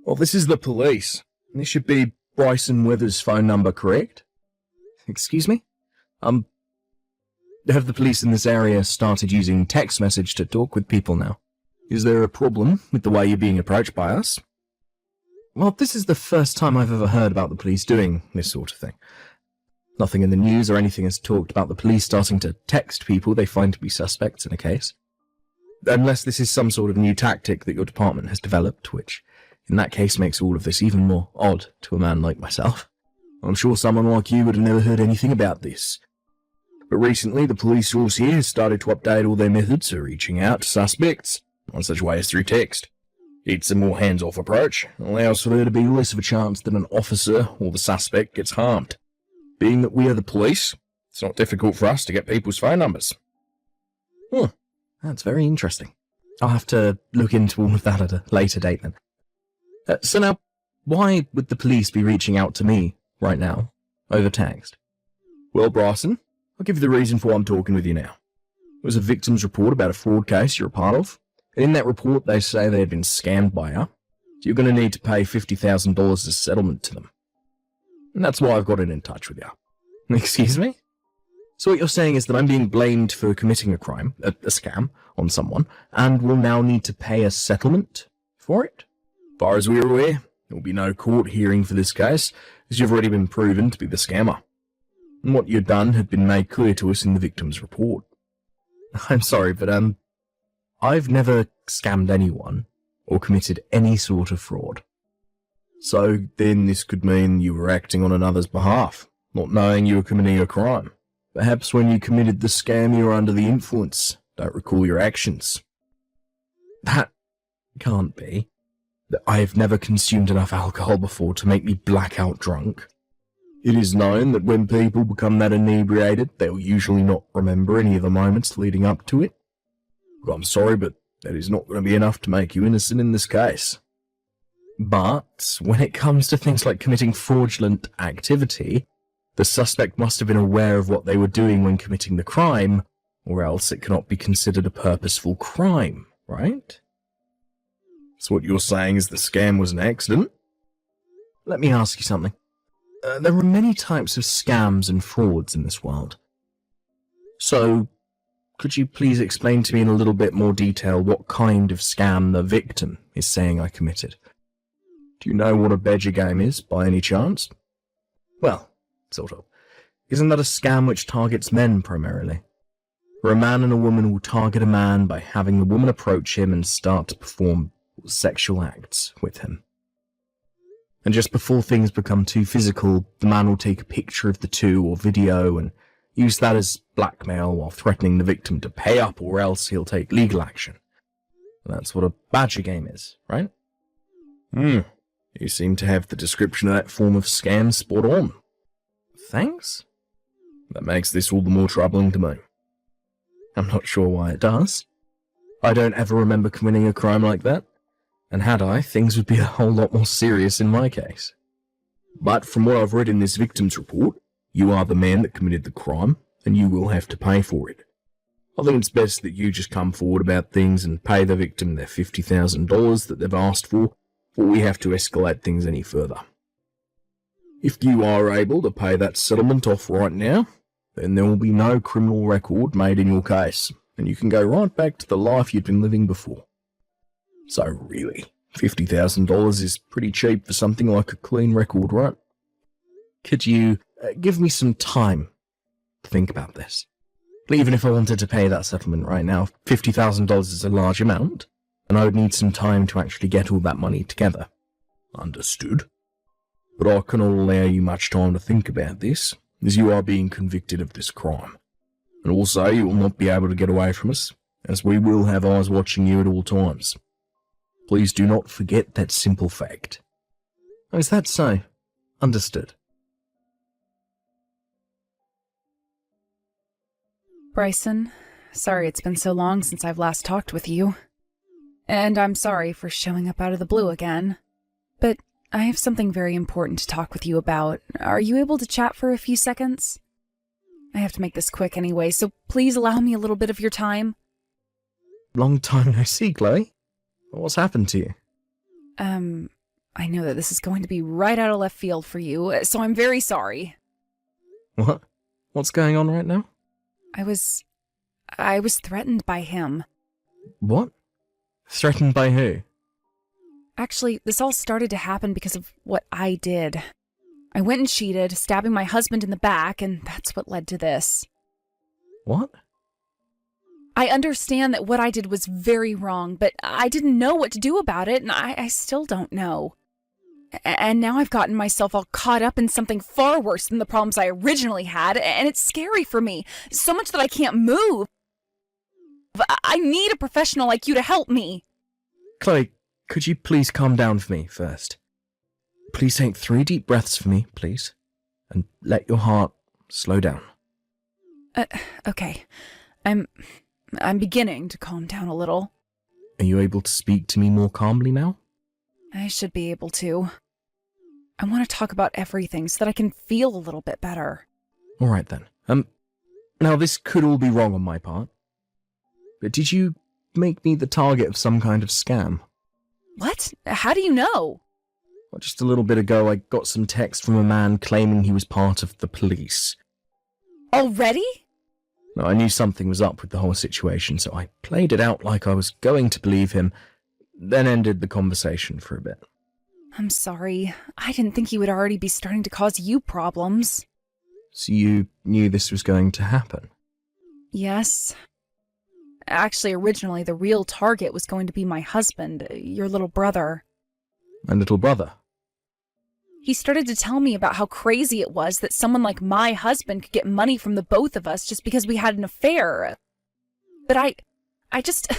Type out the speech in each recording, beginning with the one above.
Well, this is the police. This should be Bryson Withers' phone number, correct? Excuse me? Have the police in this area started using text message to talk with people now? Is there a problem with the way you're being approached by us? Well, this is the first time I've ever heard about the police doing this sort of thing. Nothing in the news or anything has talked about the police starting to text people they find to be suspects in a case. Unless this is some sort of new tactic that your department has developed, which in that case makes all of this even more odd to a man like myself. I'm sure someone like you would have never heard anything about this. But recently, the police force here has started to update all their methods of reaching out to suspects, one such way as through text. It's a more hands-off approach, and allows for there to be less of a chance that an officer or the suspect gets harmed. Being that we are the police, it's not difficult for us to get people's phone numbers. That's very interesting. I'll have to look into all of that at a later date then. So now, why would the police be reaching out to me right now, over text? Well, Bryson, I'll give you the reason for why I'm talking with you now. It was a victim's report about a fraud case you're a part of, and in that report they say they had been scammed by her, so you're going to need to pay $50,000 as settlement to them. And that's why I've got in touch with you. Excuse me? So what you're saying is that I'm being blamed for committing a crime, a scam, on someone, and will now need to pay a settlement for it? As far as we're aware, there will be no court hearing for this case, as you've already been proven to be the scammer. And what you'd done had been made clear to us in the victim's report. I'm sorry, but I've never scammed anyone, or committed any sort of fraud. So then this could mean you were acting on another's behalf, not knowing you were committing a crime. Perhaps when you committed the scam you were under the influence, don't recall your actions. That can't be. I've never consumed enough alcohol before to make me blackout drunk. It is known that when people become that inebriated, they'll usually not remember any of the moments leading up to it. But I'm sorry, but that is not going to be enough to make you innocent in this case. But when it comes to things like committing fraudulent activity, the suspect must have been aware of what they were doing when committing the crime, or else it cannot be considered a purposeful crime, right? So what you're saying is the scam was an accident? Let me ask you something. There are many types of scams and frauds in this world. So, could you please explain to me in a little bit more detail what kind of scam the victim is saying I committed? Do you know what a badger game is, by any chance? Well, sort of. Isn't that a scam which targets men primarily? Where a man and a woman will target a man by having the woman approach him and start to perform sexual acts with him. And just before things become too physical, the man will take a picture of the two or video and use that as blackmail while threatening the victim to pay up or else he'll take legal action. And that's what a badger game is, right? You seem to have the description of that form of scam spot on. Thanks? That makes this all the more troubling to me. I'm not sure why it does. I don't ever remember committing a crime like that. And had I, things would be a whole lot more serious in my case. But from what I've read in this victim's report, you are the man that committed the crime, and you will have to pay for it. I think it's best that you just come forward about things and pay the victim their $50,000 that they've asked for, before we have to escalate things any further. If you are able to pay that settlement off right now, then there will be no criminal record made in your case, and you can go right back to the life you'd been living before. So really, $50,000 is pretty cheap for something like a clean record, right? Could you give me some time to think about this? Even if I wanted to pay that settlement right now, $50,000 is a large amount, and I would need some time to actually get all that money together. Understood. But I cannot allow you much time to think about this, as you are being convicted of this crime. And also, you will not be able to get away from us, as we will have eyes watching you at all times. Please do not forget that simple fact. Oh, is that so? Understood. Bryson, sorry it's been so long since I've last talked with you. And I'm sorry for showing up out of the blue again. But I have something very important to talk with you about. Are you able to chat for a few seconds? I have to make this quick anyway, so please allow me a little bit of your time. Long time no see, Chloe. What's happened to you? I know that this is going to be right out of left field for you, so I'm very sorry. What? What's going on right now? I was threatened by him. What? Threatened by who? Actually, this all started to happen because of what I did. I went and cheated, stabbing my husband in the back, and that's what led to this. What? I understand that what I did was very wrong, but I didn't know what to do about it, and I still don't know. And now I've gotten myself all caught up in something far worse than the problems I originally had, and it's scary for me, so much that I can't move. I need a professional like you to help me. Chloe, could you please calm down for me first? Please take 3 deep breaths for me, please, and let your heart slow down. Okay. I'm beginning to calm down a little. Are you able to speak to me more calmly now? I should be able to. I want to talk about everything so that I can feel a little bit better. All right then. Now this could all be wrong on my part, but did you make me the target of some kind of scam? What? How do you know? Well, just a little bit ago, I got some text from a man claiming he was part of the police. Already? No, I knew something was up with the whole situation, so I played it out like I was going to believe him, then ended the conversation for a bit. I'm sorry. I didn't think he would already be starting to cause you problems. So you knew this was going to happen? Yes. Actually, originally, the real target was going to be my husband, your little brother. My little brother? He started to tell me about how crazy it was that someone like my husband could get money from the both of us just because we had an affair. But I just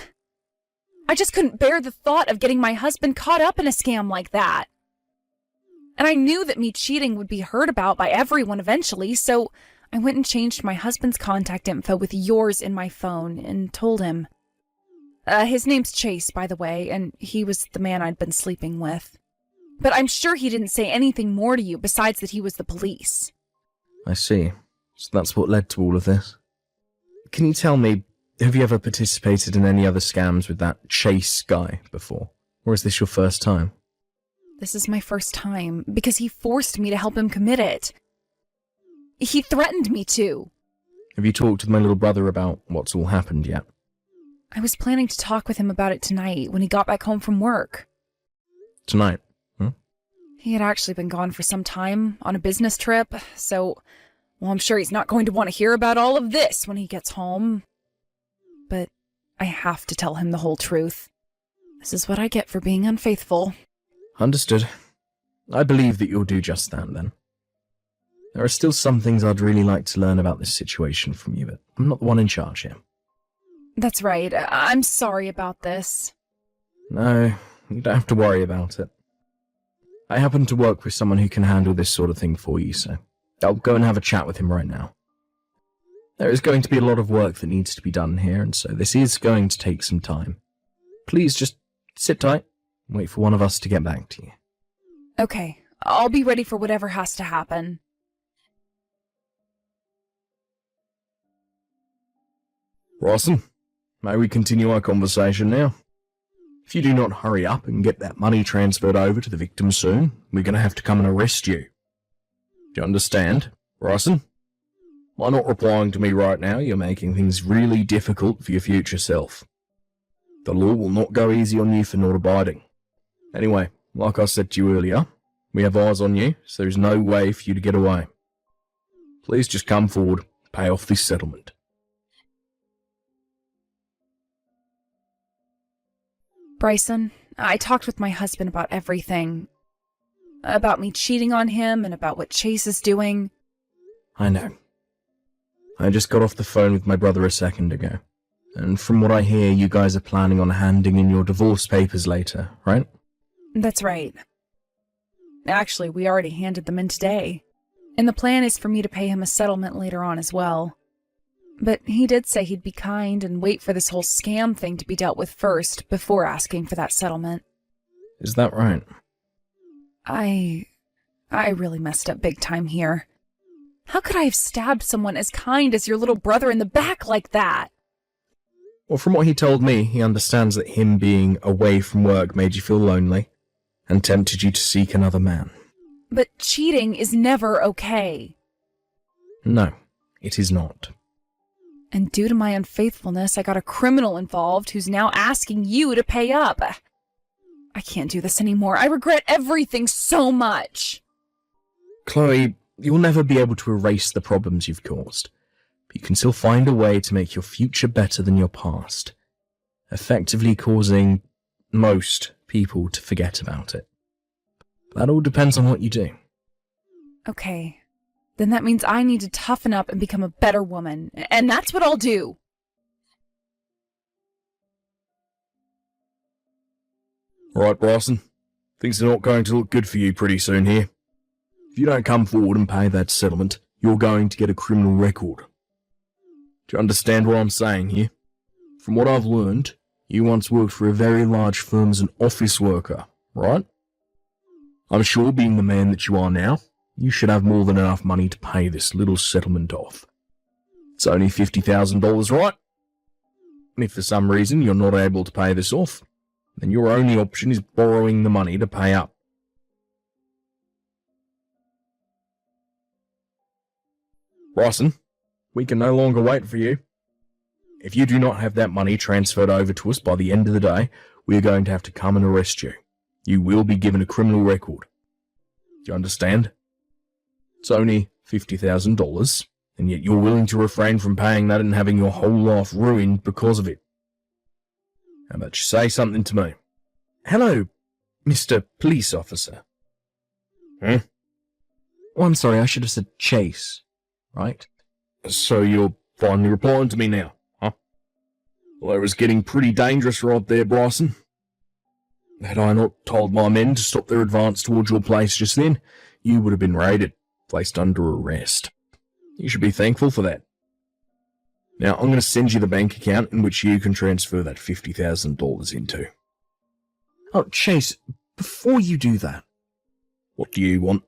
couldn't bear the thought of getting my husband caught up in a scam like that. And I knew that me cheating would be heard about by everyone eventually, so I went and changed my husband's contact info with yours in my phone and told him. His name's Chase, by the way, and he was the man I'd been sleeping with. But I'm sure he didn't say anything more to you besides that he was the police. I see. So that's what led to all of this. Can you tell me, have you ever participated in any other scams with that Chase guy before? Or is this your first time? This is my first time, because he forced me to help him commit it. He threatened me to. Have you talked with my little brother about what's all happened yet? I was planning to talk with him about it tonight when he got back home from work. Tonight? He had actually been gone for some time on a business trip, so, well, I'm sure he's not going to want to hear about all of this when he gets home. But I have to tell him the whole truth. This is what I get for being unfaithful. Understood. I believe that you'll do just that, then. There are still some things I'd really like to learn about this situation from you, but I'm not the one in charge here. That's right. I'm sorry about this. No, you don't have to worry about it. I happen to work with someone who can handle this sort of thing for you, so I'll go and have a chat with him right now. There is going to be a lot of work that needs to be done here, and so this is going to take some time. Please just sit tight and wait for one of us to get back to you. Okay, I'll be ready for whatever has to happen. Rawson, may we continue our conversation now? If you do not hurry up and get that money transferred over to the victim soon, we're going to have to come and arrest you. Do you understand, Rawson? By not replying to me right now, you're making things really difficult for your future self. The law will not go easy on you for not abiding. Anyway, like I said to you earlier, we have eyes on you, so there's no way for you to get away. Please just come forward, pay off this settlement. Bryson, I talked with my husband about everything. About me cheating on him and about what Chase is doing. I know. I just got off the phone with my brother a second ago. And from what I hear, you guys are planning on handing in your divorce papers later, right? That's right. Actually, we already handed them in today. And the plan is for me to pay him a settlement later on as well. But he did say he'd be kind and wait for this whole scam thing to be dealt with first before asking for that settlement. Is that right? I really messed up big time here. How could I have stabbed someone as kind as your little brother in the back like that? Well, from what he told me, he understands that him being away from work made you feel lonely, and tempted you to seek another man. But cheating is never okay. No, it is not. And due to my unfaithfulness, I got a criminal involved who's now asking you to pay up. I can't do this anymore. I regret everything so much. Chloe, you'll never be able to erase the problems you've caused, but you can still find a way to make your future better than your past, effectively causing most people to forget about it. That all depends on what you do. Okay, then that means I need to toughen up and become a better woman, and that's what I'll do. Right, Bryson. Things are not going to look good for you pretty soon here. If you don't come forward and pay that settlement, you're going to get a criminal record. Do you understand what I'm saying here? From what I've learned, you once worked for a very large firm as an office worker, right? I'm sure, being the man that you are now, you should have more than enough money to pay this little settlement off. It's only $50,000, right? And if for some reason you're not able to pay this off, then your only option is borrowing the money to pay up. Bryson, we can no longer wait for you. If you do not have that money transferred over to us by the end of the day, we are going to have to come and arrest you. You will be given a criminal record. Do you understand? It's only $50,000, and yet you're willing to refrain from paying that and having your whole life ruined because of it. How about you say something to me? Hello, Mr. Police Officer. Huh? Oh, I'm sorry, I should have said Chase, right? So you're finally replying to me now, huh? Well, it was getting pretty dangerous right there, Bryson. Had I not told my men to stop their advance towards your place just then, you would have been raided, placed under arrest. You should be thankful for that. Now, I'm going to send you the bank account in which you can transfer that $50,000 into. Oh, Chase, before you do that... What do you want?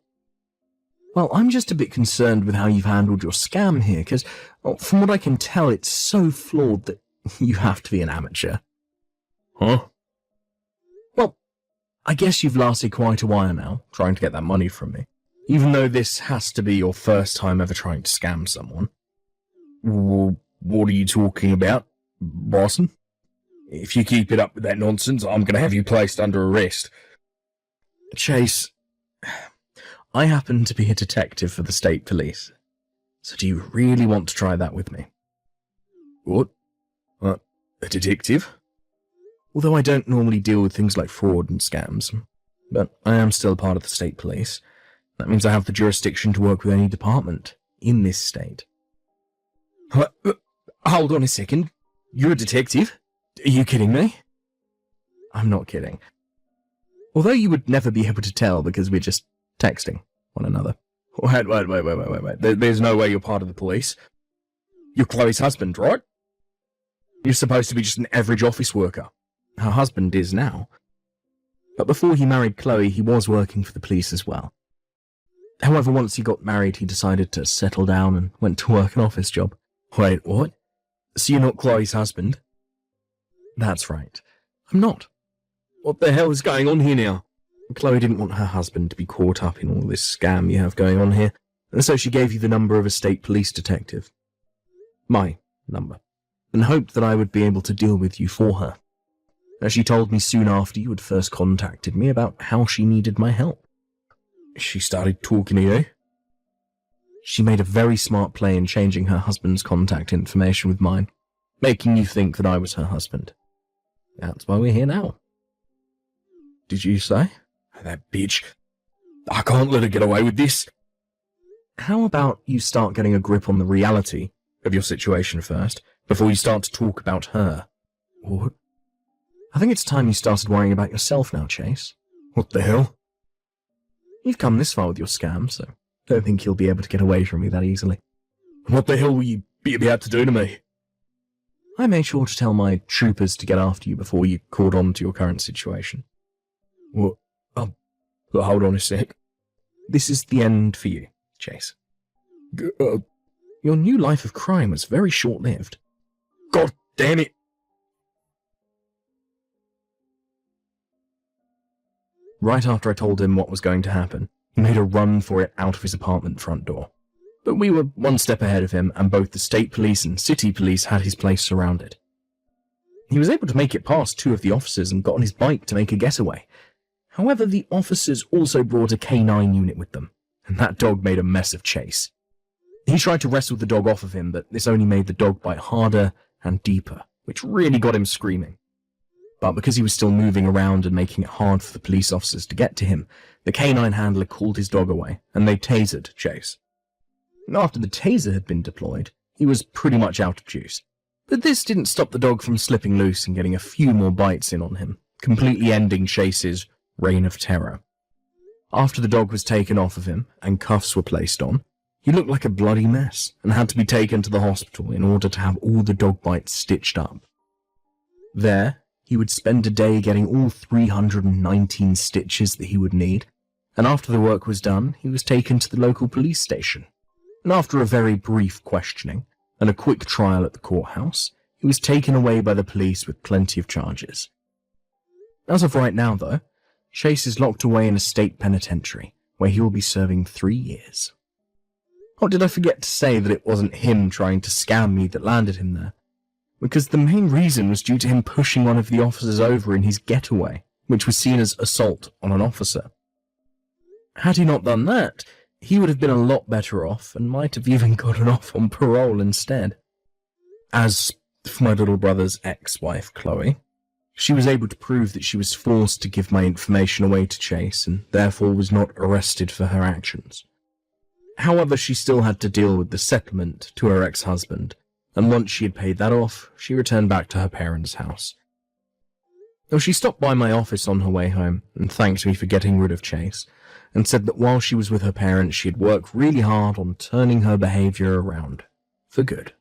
Well, I'm just a bit concerned with how you've handled your scam here, because from what I can tell, it's so flawed that you have to be an amateur. Huh? Well, I guess you've lasted quite a while now, trying to get that money from me, even though this has to be your first time ever trying to scam someone. Well, what are you talking about, Bryson? If you keep it up with that nonsense, I'm going to have you placed under arrest. Chase, I happen to be a detective for the state police, so do you really want to try that with me? What? A detective? Although I don't normally deal with things like fraud and scams, but I am still part of the state police. That means I have the jurisdiction to work with any department in this state. Hold on a second. You're a detective? Are you kidding me? I'm not kidding. Although you would never be able to tell because we're just texting one another. Wait. There's no way you're part of the police. You're Chloe's husband, right? You're supposed to be just an average office worker. Her husband is now. But before he married Chloe, he was working for the police as well. However, once he got married, he decided to settle down and went to work an office job. Wait, what? So you're not Chloe's husband? That's right. I'm not. What the hell is going on here now? Chloe didn't want her husband to be caught up in all this scam you have going on here, and so she gave you the number of a state police detective. My number. And hoped that I would be able to deal with you for her. As she told me soon after you had first contacted me about how she needed my help. She started talking to you? She made a very smart play in changing her husband's contact information with mine, making you think that I was her husband. That's why we're here now. Did you say? That bitch. I can't let her get away with this. How about you start getting a grip on the reality of your situation first, before you start to talk about her? What? I think it's time you started worrying about yourself now, Chase. What the hell? You've come this far with your scam, so I don't think you'll be able to get away from me that easily. What the hell will you be about to do to me? I made sure to tell my troopers to get after you before you caught on to your current situation. What? But hold on a sec. This is the end for you, Chase. Your new life of crime was very short-lived. God damn it! Right after I told him what was going to happen, he made a run for it out of his apartment front door. But we were one step ahead of him, and both the state police and city police had his place surrounded. He was able to make it past 2 of the officers and got on his bike to make a getaway. However, the officers also brought a canine unit with them, and that dog made a mess of Chase. He tried to wrestle the dog off of him, but this only made the dog bite harder and deeper, which really got him screaming. But because he was still moving around and making it hard for the police officers to get to him, the canine handler called his dog away, and they tasered Chase. After the taser had been deployed, he was pretty much out of juice. But this didn't stop the dog from slipping loose and getting a few more bites in on him, completely ending Chase's reign of terror. After the dog was taken off of him and cuffs were placed on, he looked like a bloody mess and had to be taken to the hospital in order to have all the dog bites stitched up. There, he would spend a day getting all 319 stitches that he would need, and after the work was done, he was taken to the local police station. And after a very brief questioning and a quick trial at the courthouse, he was taken away by the police with plenty of charges. As of right now, though, Chase is locked away in a state penitentiary, where he will be serving 3 years. Oh, did I forget to say that it wasn't him trying to scam me that landed him there? Because the main reason was due to him pushing one of the officers over in his getaway, which was seen as assault on an officer. Had he not done that, he would have been a lot better off and might have even gotten off on parole instead. As for my little brother's ex-wife, Chloe, she was able to prove that she was forced to give my information away to Chase and therefore was not arrested for her actions. However, she still had to deal with the settlement to her ex-husband, and once she had paid that off, she returned back to her parents' house. Though she stopped by my office on her way home and thanked me for getting rid of Chase, and said that while she was with her parents, she had worked really hard on turning her behaviour around for good.